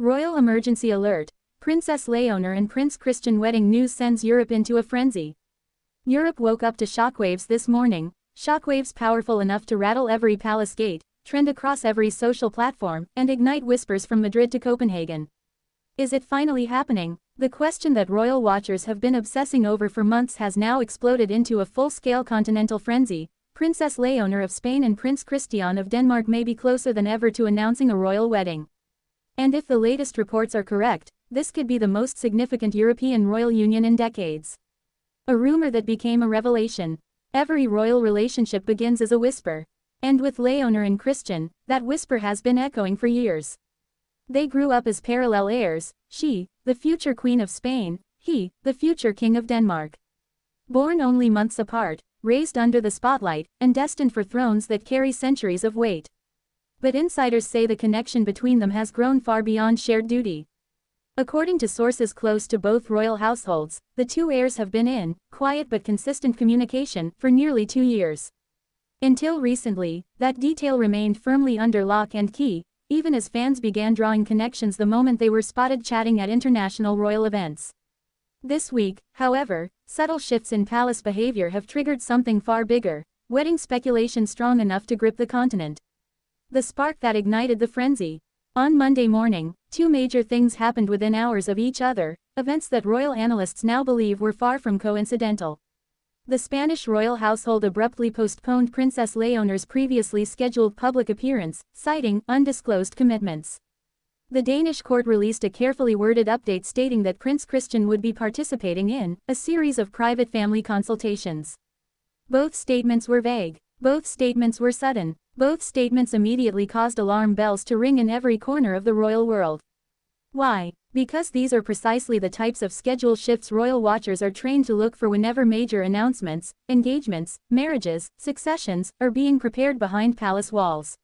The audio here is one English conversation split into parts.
Royal emergency alert. Princess Léonor and Prince Christian wedding news sends Europe into a frenzy. Europe woke up to shockwaves this morning, shockwaves powerful enough to rattle every palace gate, trend across every social platform, and ignite whispers from Madrid to Copenhagen. Is it finally happening? The question that royal watchers have been obsessing over for months has now exploded into a full-scale continental frenzy. Princess Léonor of Spain and Prince Christian of Denmark may be closer than ever to announcing a royal wedding. And if the latest reports are correct, this could be the most significant European royal union in decades. A rumor that became a revelation. Every royal relationship begins as a whisper. And with Léonor and Christian, that whisper has been echoing for years. They grew up as parallel heirs, she, the future Queen of Spain, he, the future King of Denmark. Born only months apart, raised under the spotlight, and destined for thrones that carry centuries of weight. But insiders say the connection between them has grown far beyond shared duty. According to sources close to both royal households, the two heirs have been in quiet but consistent communication for nearly 2 years. Until recently, that detail remained firmly under lock and key, even as fans began drawing connections the moment they were spotted chatting at international royal events. This week, however, subtle shifts in palace behavior have triggered something far bigger, wedding speculation strong enough to grip the continent. The spark that ignited the frenzy. On Monday morning, 2 major things happened within hours of each other, events that royal analysts now believe were far from coincidental. The Spanish royal household abruptly postponed Princess Léonor's previously scheduled public appearance, citing undisclosed commitments. The Danish court released a carefully worded update stating that Prince Christian would be participating in a series of private family consultations. Both statements were vague. Both statements were sudden. Both statements immediately caused alarm bells to ring in every corner of the royal world. Why? Because these are precisely the types of schedule shifts royal watchers are trained to look for whenever major announcements, engagements, marriages, successions, are being prepared behind palace walls.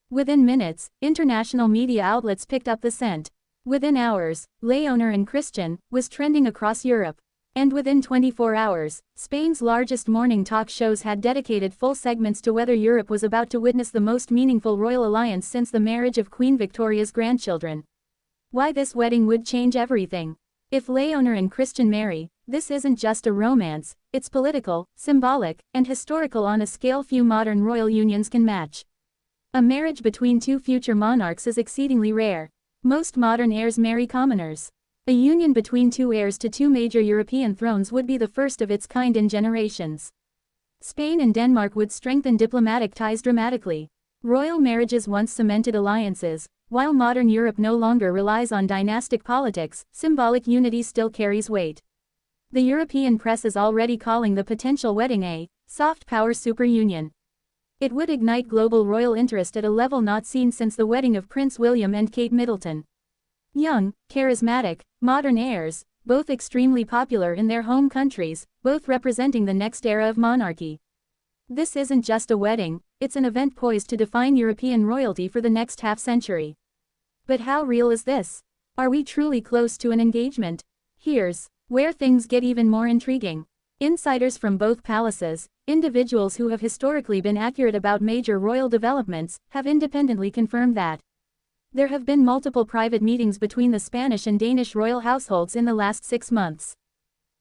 Within minutes, international media outlets picked up the scent. Within hours, Léonor and Christian was trending across Europe. And within 24 hours, Spain's largest morning talk shows had dedicated full segments to whether Europe was about to witness the most meaningful royal alliance since the marriage of Queen Victoria's grandchildren. Why this wedding would change everything. If Léonor and Christian marry, this isn't just a romance, it's political, symbolic, and historical on a scale few modern royal unions can match. A marriage between 2 future monarchs is exceedingly rare. Most modern heirs marry commoners. A union between 2 heirs to 2 major European thrones would be the first of its kind in generations. Spain and Denmark would strengthen diplomatic ties dramatically. Royal marriages once cemented alliances. While modern Europe no longer relies on dynastic politics, symbolic unity still carries weight. The European press is already calling the potential wedding a soft power superunion. It would ignite global royal interest at a level not seen since the wedding of Prince William and Kate Middleton. Young, charismatic, modern heirs, both extremely popular in their home countries, both representing the next era of monarchy. This isn't just a wedding, it's an event poised to define European royalty for the next half-century. But how real is this? Are we truly close to an engagement? Here's where things get even more intriguing. Insiders from both palaces, individuals who have historically been accurate about major royal developments, have independently confirmed that. There have been multiple private meetings between the Spanish and Danish royal households in the last 6 months.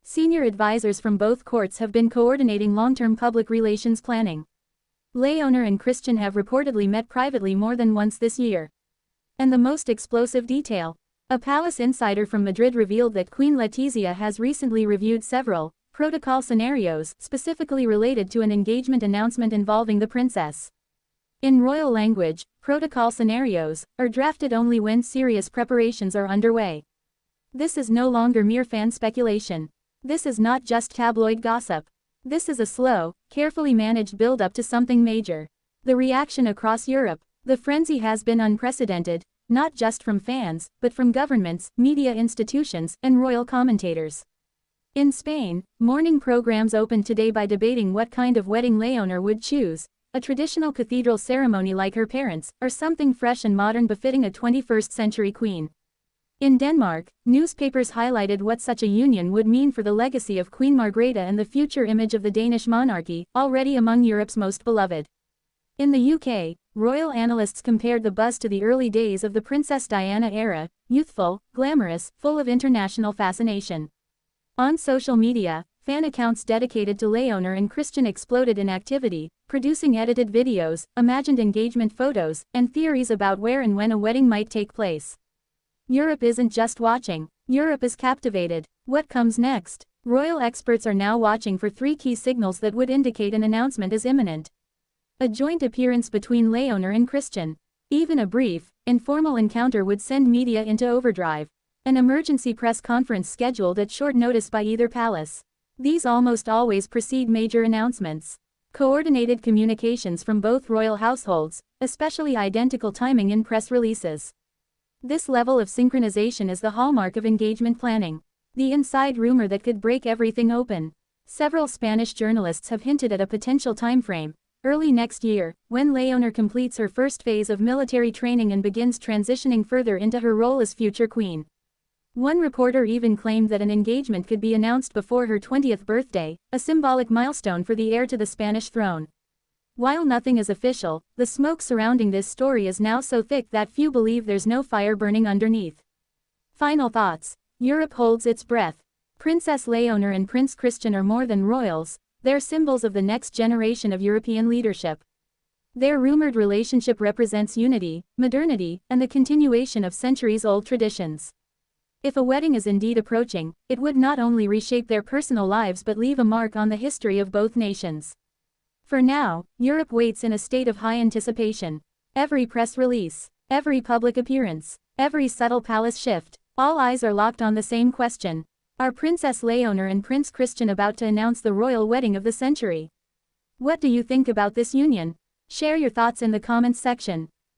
Senior advisors from both courts have been coordinating long-term public relations planning. Léonor and Christian have reportedly met privately more than once this year. And the most explosive detail. A palace insider from Madrid revealed that Queen Letizia has recently reviewed several protocol scenarios specifically related to an engagement announcement involving the princess. In royal language, protocol scenarios are drafted only when serious preparations are underway. This is no longer mere fan speculation. This is not just tabloid gossip. This is a slow, carefully managed build-up to something major. The reaction across Europe, the frenzy has been unprecedented, not just from fans, but from governments, media institutions, and royal commentators. In Spain, morning programs opened today by debating what kind of wedding Léonor would choose. A traditional cathedral ceremony like her parents, or something fresh and modern befitting a 21st-century queen. In Denmark, newspapers highlighted what such a union would mean for the legacy of Queen Margrethe and the future image of the Danish monarchy, already among Europe's most beloved. In the UK, royal analysts compared the buzz to the early days of the Princess Diana era, youthful, glamorous, full of international fascination. On social media, fan accounts dedicated to Leonor and Christian exploded in activity, producing edited videos, imagined engagement photos, and theories about where and when a wedding might take place. Europe isn't just watching, Europe is captivated. What comes next? Royal experts are now watching for 3 key signals that would indicate an announcement is imminent. A joint appearance between Leonor and Christian. Even a brief, informal encounter would send media into overdrive. An emergency press conference scheduled at short notice by either palace. These almost always precede major announcements. Coordinated communications from both royal households, especially identical timing in press releases. This level of synchronization is the hallmark of engagement planning. The inside rumor that could break everything open. Several Spanish journalists have hinted at a potential timeframe, early next year, when Leonor completes her first phase of military training and begins transitioning further into her role as future queen. One reporter even claimed that an engagement could be announced before her 20th birthday, a symbolic milestone for the heir to the Spanish throne. While nothing is official, the smoke surrounding this story is now so thick that few believe there's no fire burning underneath. Final thoughts. Europe holds its breath. Princess Leonor and Prince Christian are more than royals, they're symbols of the next generation of European leadership. Their rumored relationship represents unity, modernity, and the continuation of centuries-old traditions. If a wedding is indeed approaching, it would not only reshape their personal lives but leave a mark on the history of both nations. For now, Europe waits in a state of high anticipation. Every press release, every public appearance, every subtle palace shift, all eyes are locked on the same question. Are Princess Leonor and Prince Christian about to announce the royal wedding of the century? What do you think about this union? Share your thoughts in the comments section.